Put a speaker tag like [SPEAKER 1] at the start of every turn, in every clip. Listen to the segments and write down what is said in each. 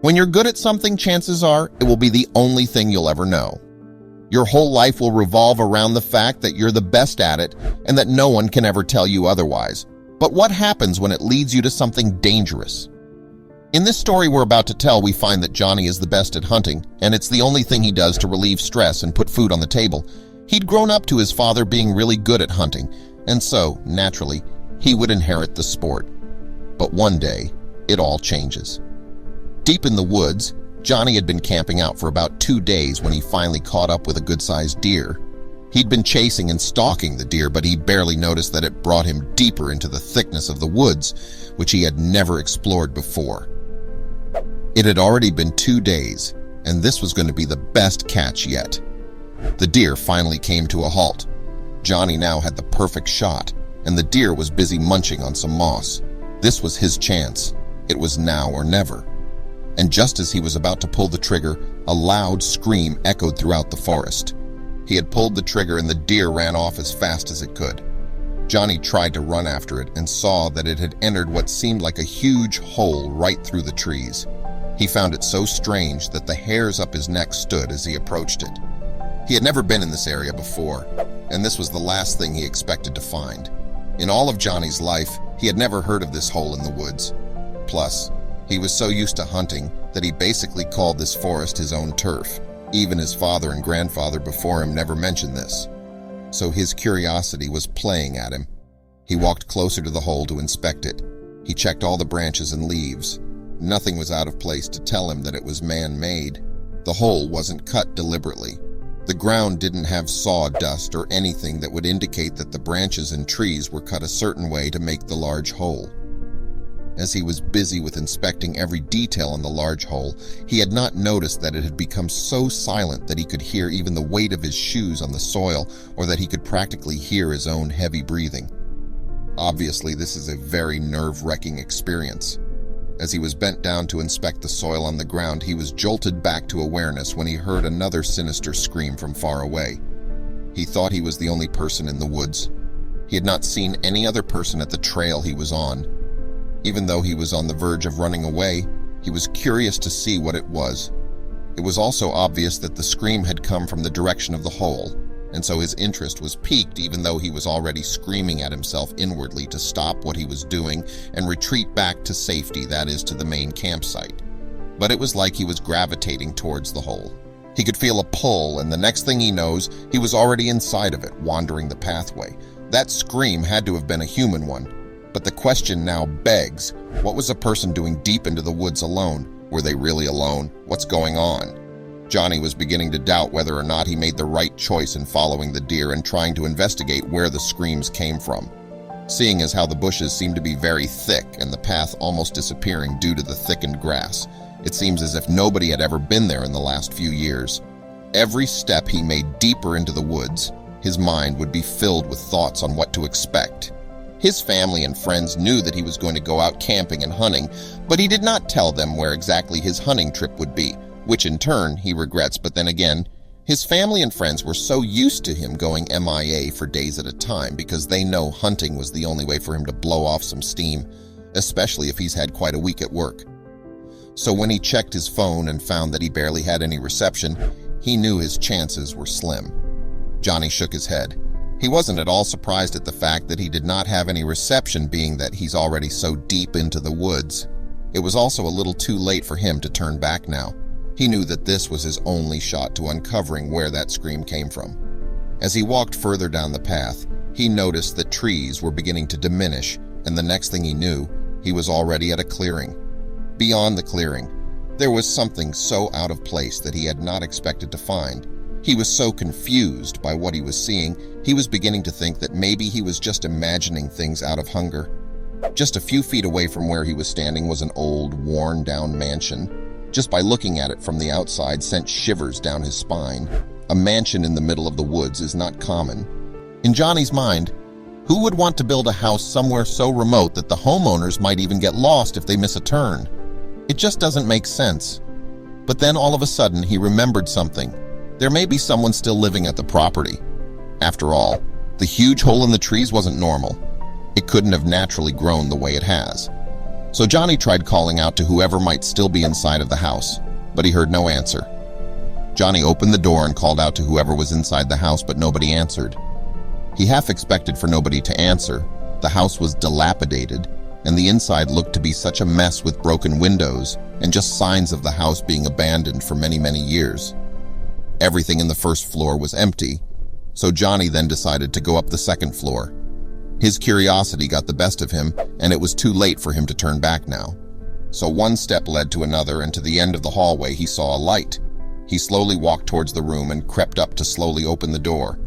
[SPEAKER 1] When you're good at something, chances are it will be the only thing you'll ever know. Your whole life will revolve around the fact that you're the best at it and that no one can ever tell you otherwise. But what happens when it leads you to something dangerous? In this story we're about to tell, we find that Johnny is the best at hunting, and it's the only thing he does to relieve stress and put food on the table. He'd grown up to his father being really good at hunting, and so, naturally, he would inherit the sport. But one day, it all changes. Deep in the woods, Johnny had been camping out for about 2 days when he finally caught up with a good-sized deer. He'd been chasing and stalking the deer, but he barely noticed that it brought him deeper into the thickness of the woods, which he had never explored before. It had already been 2 days, and this was going to be the best catch yet. The deer finally came to a halt. Johnny now had the perfect shot, and the deer was busy munching on some moss. This was his chance. It was now or never. And just as he was about to pull the trigger, a loud scream echoed throughout the forest. He had pulled the trigger and the deer ran off as fast as it could. Johnny tried to run after it and saw that it had entered what seemed like a huge hole right through the trees. He found it so strange that the hairs up his neck stood as he approached it. He had never been in this area before, and this was the last thing he expected to find. In all of Johnny's life, he had never heard of this hole in the woods. Plus, he was so used to hunting that he basically called this forest his own turf. Even his father and grandfather before him never mentioned this. So his curiosity was playing at him. He walked closer to the hole to inspect it. He checked all the branches and leaves. Nothing was out of place to tell him that it was man-made. The hole wasn't cut deliberately. The ground didn't have sawdust or anything that would indicate that the branches and trees were cut a certain way to make the large hole. As he was busy with inspecting every detail on the large hole, he had not noticed that it had become so silent that he could hear even the weight of his shoes on the soil, or that he could practically hear his own heavy breathing. Obviously, this is a very nerve-wracking experience. As he was bent down to inspect the soil on the ground, he was jolted back to awareness when he heard another sinister scream from far away. He thought he was the only person in the woods. He had not seen any other person at the trail he was on. Even though he was on the verge of running away, he was curious to see what it was. It was also obvious that the scream had come from the direction of the hole, and so his interest was piqued even though he was already screaming at himself inwardly to stop what he was doing and retreat back to safety, that is, to the main campsite. But it was like he was gravitating towards the hole. He could feel a pull, and the next thing he knows, he was already inside of it, wandering the pathway. That scream had to have been a human one. But the question now begs, what was a person doing deep into the woods alone? Were they really alone? What's going on? Johnny was beginning to doubt whether or not he made the right choice in following the deer and trying to investigate where the screams came from. Seeing as how the bushes seemed to be very thick and the path almost disappearing due to the thickened grass, it seems as if nobody had ever been there in the last few years. Every step he made deeper into the woods, his mind would be filled with thoughts on what to expect. His family and friends knew that he was going to go out camping and hunting, but he did not tell them where exactly his hunting trip would be, which in turn he regrets. But then again, his family and friends were so used to him going MIA for days at a time because they know hunting was the only way for him to blow off some steam, especially if he's had quite a week at work. So when he checked his phone and found that he barely had any reception, he knew his chances were slim. Johnny shook his head. He wasn't at all surprised at the fact that he did not have any reception, being that he's already so deep into the woods. It was also a little too late for him to turn back now. He knew that this was his only shot to uncovering where that scream came from. As he walked further down the path, he noticed that trees were beginning to diminish, and the next thing he knew, he was already at a clearing. Beyond the clearing, there was something so out of place that he had not expected to find. He was so confused by what he was seeing, he was beginning to think that maybe he was just imagining things out of hunger. Just a few feet away from where he was standing was an old, worn-down mansion. Just by looking at it from the outside sent shivers down his spine. A mansion in the middle of the woods is not common. In Johnny's mind, who would want to build a house somewhere so remote that the homeowners might even get lost if they miss a turn? It just doesn't make sense. But then all of a sudden he remembered something. There may be someone still living at the property. After all, the huge hole in the trees wasn't normal. It couldn't have naturally grown the way it has. So Johnny tried calling out to whoever might still be inside of the house, but he heard no answer. Johnny opened the door and called out to whoever was inside the house, but nobody answered. He half expected for nobody to answer. The house was dilapidated, and the inside looked to be such a mess with broken windows and just signs of the house being abandoned for many, many years. Everything in the first floor was empty, so Johnny then decided to go up the second floor. His curiosity got the best of him, and it was too late for him to turn back now. So one step led to another, and to the end of the hallway he saw a light. He slowly walked towards the room and crept up to slowly open the door.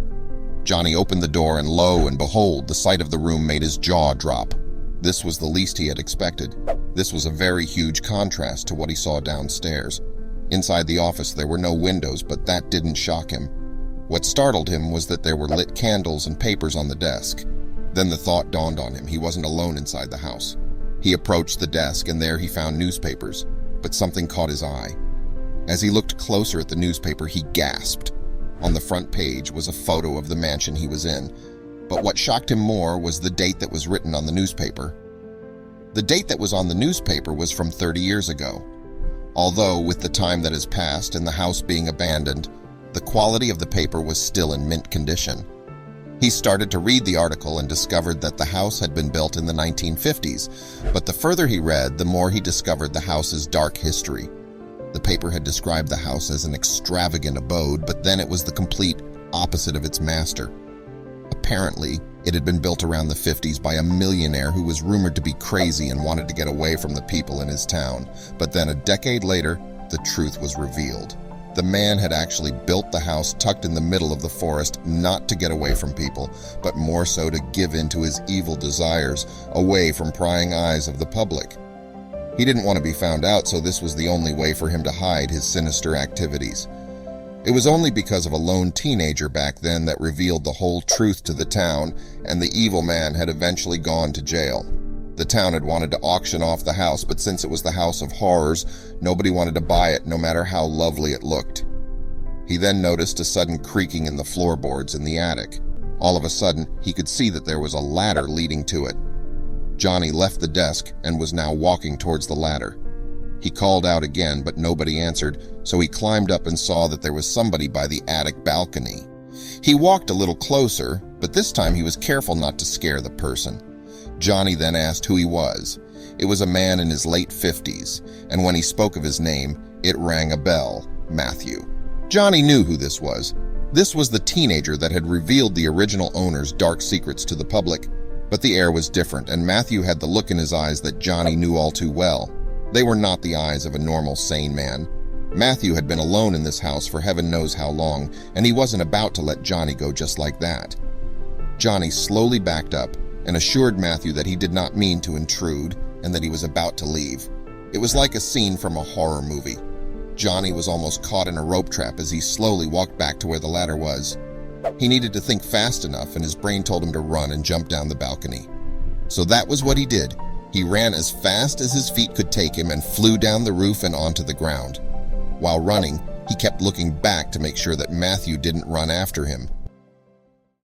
[SPEAKER 1] Johnny opened the door, and lo and behold, the sight of the room made his jaw drop. This was the least he had expected. This was a very huge contrast to what he saw downstairs. Inside the office there were no windows, but that didn't shock him. What startled him was that there were lit candles and papers on the desk. Then the thought dawned on him: he wasn't alone inside the house. He approached the desk, and there he found newspapers, but something caught his eye. As he looked closer at the newspaper, he gasped. On the front page was a photo of the mansion he was in, but what shocked him more was the date that was written on the newspaper. The date that was on the newspaper was from 30 years ago. Although, with the time that has passed and the house being abandoned, the quality of the paper was still in mint condition. He started to read the article and discovered that the house had been built in the 1950s, but the further he read, the more he discovered the house's dark history. The paper had described the house as an extravagant abode, but then it was the complete opposite of its master. Apparently, it had been built around the 50s by a millionaire who was rumored to be crazy and wanted to get away from the people in his town. But then a decade later, the truth was revealed. The man had actually built the house tucked in the middle of the forest, not to get away from people, but more so to give in to his evil desires, away from prying eyes of the public. He didn't want to be found out, so this was the only way for him to hide his sinister activities. It was only because of a lone teenager back then that revealed the whole truth to the town, and the evil man had eventually gone to jail. The town had wanted to auction off the house, but since it was the house of horrors, nobody wanted to buy it, no matter how lovely it looked. He then noticed a sudden creaking in the floorboards in the attic. All of a sudden, he could see that there was a ladder leading to it. Johnny left the desk and was now walking towards the ladder. He called out again, but nobody answered, so he climbed up and saw that there was somebody by the attic balcony. He walked a little closer, but this time he was careful not to scare the person. Johnny then asked who he was. It was a man in his late 50s, and when he spoke of his name, it rang a bell: Matthew. Johnny knew who this was. This was the teenager that had revealed the original owner's dark secrets to the public. But the air was different, and Matthew had the look in his eyes that Johnny knew all too well. They were not the eyes of a normal, sane man. Matthew had been alone in this house for heaven knows how long, and he wasn't about to let Johnny go just like that. Johnny slowly backed up and assured Matthew that he did not mean to intrude and that he was about to leave. It was like a scene from a horror movie. Johnny was almost caught in a rope trap as he slowly walked back to where the ladder was. He needed to think fast enough, and his brain told him to run and jump down the balcony. So that was what he did. He ran as fast as his feet could take him and flew down the roof and onto the ground. While running, he kept looking back to make sure that Matthew didn't run after him.